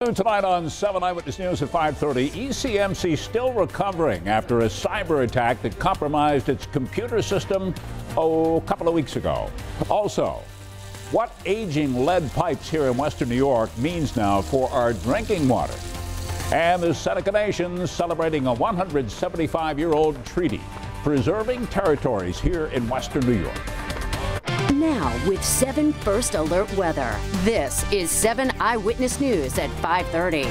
Tonight on 7 Eyewitness News at 5:30, ECMC still recovering after a cyber attack that compromised its computer system a couple of weeks ago. Also, what aging lead pipes here in western New York means now for our drinking water. And the Seneca Nation celebrating a 175-year-old treaty preserving territories here in western New York. Now with 7 First Alert weather. This is 7 Eyewitness News at 5:30.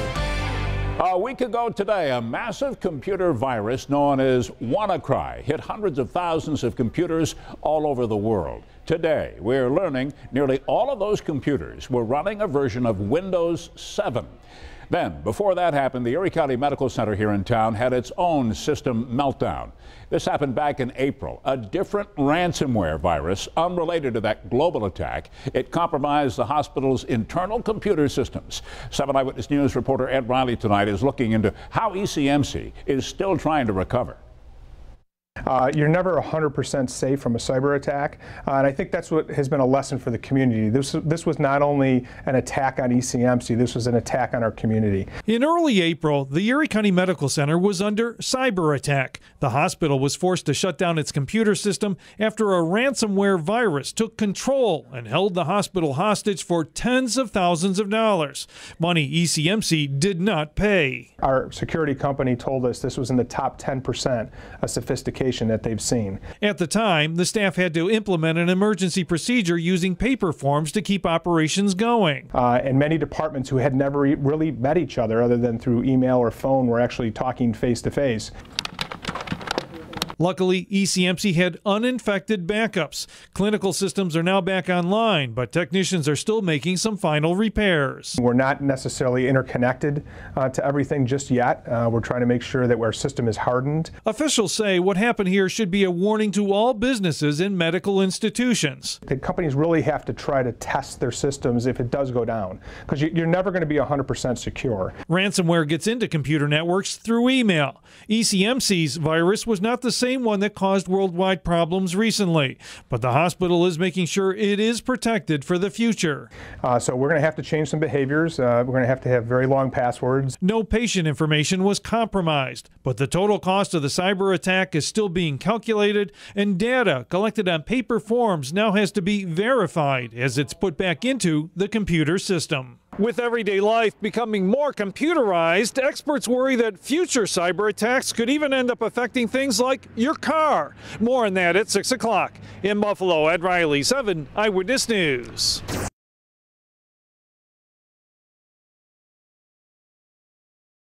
A week ago today, a massive computer virus known as WannaCry hit hundreds of thousands of computers all over the world. Today, we're learning nearly all of those computers were running a version of Windows 7. Then, before that happened, the Erie County Medical Center here in town had its own system meltdown. This happened back in April. A different ransomware virus, unrelated to that global attack, it compromised the hospital's internal computer systems. 7 Eyewitness News reporter Ed Riley tonight is looking into how ECMC is still trying to recover. You're never 100% safe from a cyber attack, and I think that's what has been a lesson for the community. This was not only an attack on ECMC, this was an attack on our community. In early April, the Erie County Medical Center was under cyber attack. The hospital was forced to shut down its computer system after a ransomware virus took control and held the hospital hostage for tens of thousands of dollars. Money ECMC did not pay. Our security company told us this was in the top 10% of sophistication that they've seen. At the time, the staff had to implement an emergency procedure using paper forms to keep operations going. And many departments who had never really met each other other than through email or phone were actually talking face to face. Luckily, ECMC had uninfected backups. Clinical systems are now back online, but technicians are still making some final repairs. We're not necessarily interconnected to everything just yet. We're trying to make sure that our system is hardened. Officials say what happened here should be a warning to all businesses and medical institutions. The companies really have to try to test their systems if it does go down, because you're never going to be 100% secure. Ransomware gets into computer networks through email. ECMC's virus was not the same one that caused worldwide problems recently, but the hospital is making sure it is protected for the future. So we're going to have to change some behaviors. We're going to have very long passwords. No patient information was compromised, but the total cost of the cyber attack is still being calculated, and data collected on paper forms now has to be verified as it's put back into the computer system. With everyday life becoming more computerized, experts worry that future cyber attacks could even end up affecting things like your car. More on that at 6 o'clock. In Buffalo, Ed Riley, 7 Eyewitness News.